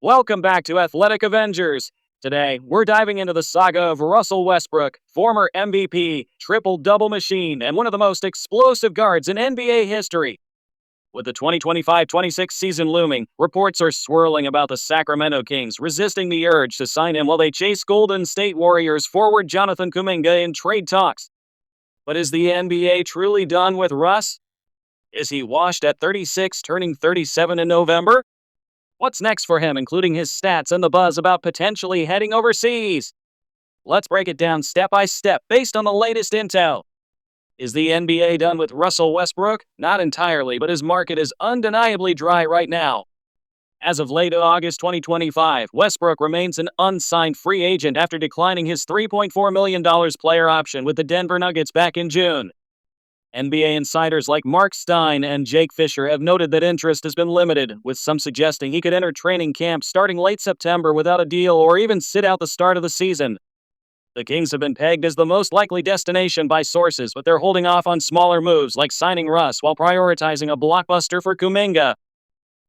Welcome back to Athletic Avengers. Today, we're diving into the saga of Russell Westbrook, former MVP, triple-double machine, and one of the most explosive guards in NBA history. With the 2025-26 season looming, reports are swirling about the Sacramento Kings resisting the urge to sign him while they chase Golden State Warriors forward Jonathan Kuminga in trade talks. But is the NBA truly done with Russ? Is he washed at 36, turning 37 in November? What's next for him, including his stats and the buzz about potentially heading overseas? Let's break it down step by step based on the latest intel. Is the NBA done with Russell Westbrook? Not entirely, but his market is undeniably dry right now. As of late August 2025, Westbrook remains an unsigned free agent after declining his $3.4 million player option with the Denver Nuggets back in June. NBA insiders like Mark Stein and Jake Fisher have noted that interest has been limited, with some suggesting he could enter training camp starting late September without a deal or even sit out the start of the season. The Kings have been pegged as the most likely destination by sources, but they're holding off on smaller moves like signing Russ while prioritizing a blockbuster for Kuminga.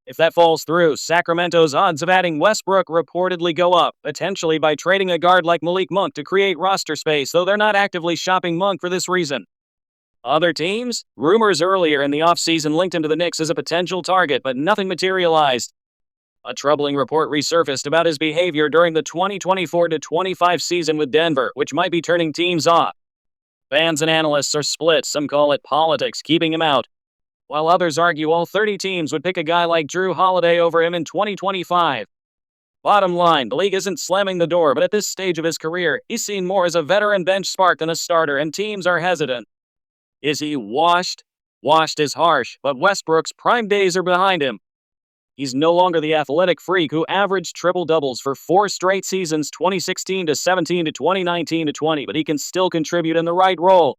If that falls through, Sacramento's odds of adding Westbrook reportedly go up, potentially by trading a guard like Malik Monk to create roster space, though they're not actively shopping Monk for this reason. Other teams? Rumors earlier in the offseason linked him to the Knicks as a potential target, but nothing materialized. A troubling report resurfaced about his behavior during the 2024-25 season with Denver, which might be turning teams off. Fans and analysts are split. Some call it politics, keeping him out, while others argue all 30 teams would pick a guy like Drew Holiday over him in 2025. Bottom line, the league isn't slamming the door, but at this stage of his career, he's seen more as a veteran bench spark than a starter, and teams are hesitant. Is he washed? Washed is harsh, but Westbrook's prime days are behind him. He's no longer the athletic freak who averaged triple-doubles for 4 straight seasons 2016-17 to 2019-20, but he can still contribute in the right role.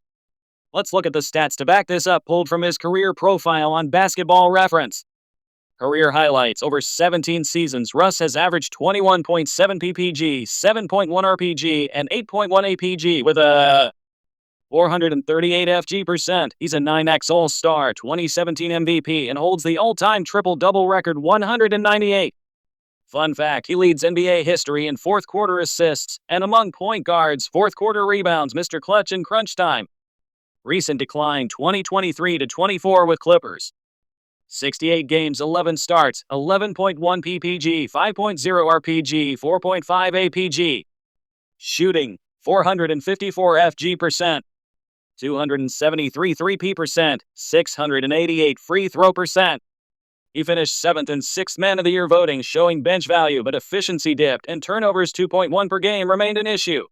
Let's look at the stats to back this up, pulled from his career profile on Basketball Reference. Career highlights: over 17 seasons, Russ has averaged 21.7 ppg, 7.1 rpg, and 8.1 apg with a 438 FG%. He's a 9X All-Star, 2017 MVP, and holds the all-time triple-double record 198. Fun fact, he leads NBA history in fourth-quarter assists, and among point guards, fourth-quarter rebounds, Mr. Clutch in crunch time. Recent decline, 2023-24 with Clippers. 68 games, 11 starts, 11.1 ppg, 5.0 rpg, 4.5 apg. Shooting, 454 FG%. 273 3P%, 688 free throw percent. He finished 7th and 6th Man of the Year voting, showing bench value, but efficiency dipped, and turnovers 2.1 per game remained an issue.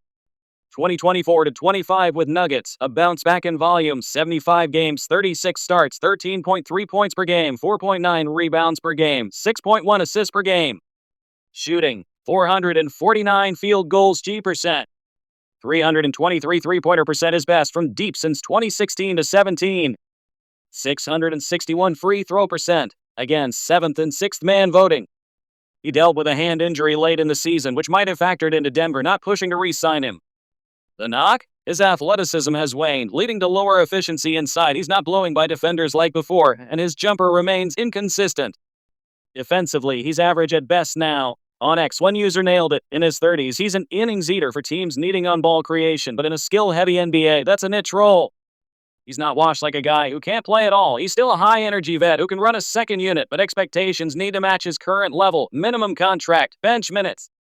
2024-25 with Nuggets, a bounce back in volume, 75 games, 36 starts, 13.3 points per game, 4.9 rebounds per game, 6.1 assists per game. Shooting, 449 field goals G%. 323 three-pointer percent is best from deep since 2016-17. 661 free throw percent, again 7th and 6th man voting. He dealt with a hand injury late in the season, which might have factored into Denver not pushing to re-sign him. The knock? His athleticism has waned, leading to lower efficiency inside. He's not blowing by defenders like before, and his jumper remains inconsistent. Defensively, he's average at best now. On X, one user nailed it. In his 30s, he's an innings eater for teams needing on-ball creation, but in a skill-heavy NBA, that's a niche role. He's not washed like a guy who can't play at all. He's still a high-energy vet who can run a second unit, but expectations need to match his current level, minimum contract, bench minutes.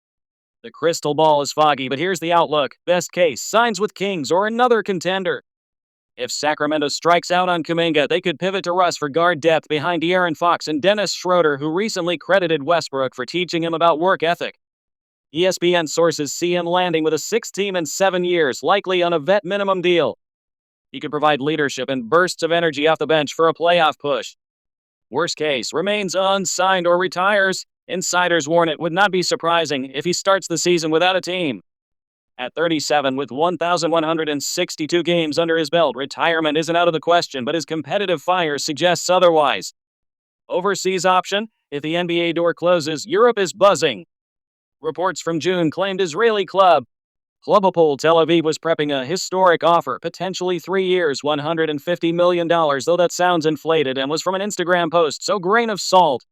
The crystal ball is foggy, but here's the outlook. Best case, signs with Kings or another contender. If Sacramento strikes out on Kuminga, they could pivot to Russ for guard depth behind De'Aaron Fox and Dennis Schroeder, who recently credited Westbrook for teaching him about work ethic. ESPN sources see him landing with a 6th team in 7 years, likely on a vet minimum deal. He could provide leadership and bursts of energy off the bench for a playoff push. Worst case, remains unsigned or retires. Insiders warn it would not be surprising if he starts the season without a team. At 37, with 1,162 games under his belt, retirement isn't out of the question, but his competitive fire suggests otherwise. Overseas option? If the NBA door closes, Europe is buzzing. Reports from June claimed Israeli club Clubopol Tel Aviv was prepping a historic offer, potentially 3 years, $150 million, though that sounds inflated and was from an Instagram post, so grain of salt.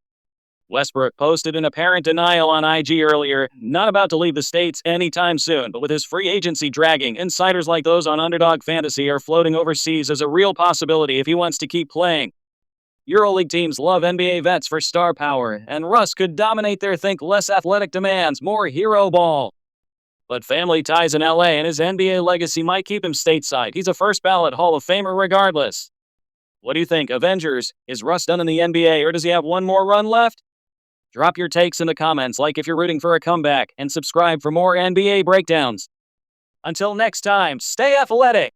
Westbrook posted in apparent denial on IG earlier, not about to leave the States anytime soon, but with his free agency dragging, insiders like those on Underdog Fantasy are floating overseas as a real possibility if he wants to keep playing. EuroLeague teams love NBA vets for star power, and Russ could dominate their think less athletic demands, more hero ball. But family ties in LA and his NBA legacy might keep him stateside. He's a first ballot Hall of Famer regardless. What do you think, Avengers? Is Russ done in the NBA, or does he have one more run left? Drop your takes in the comments, like if you're rooting for a comeback, and subscribe for more NBA breakdowns. Until next time, stay athletic!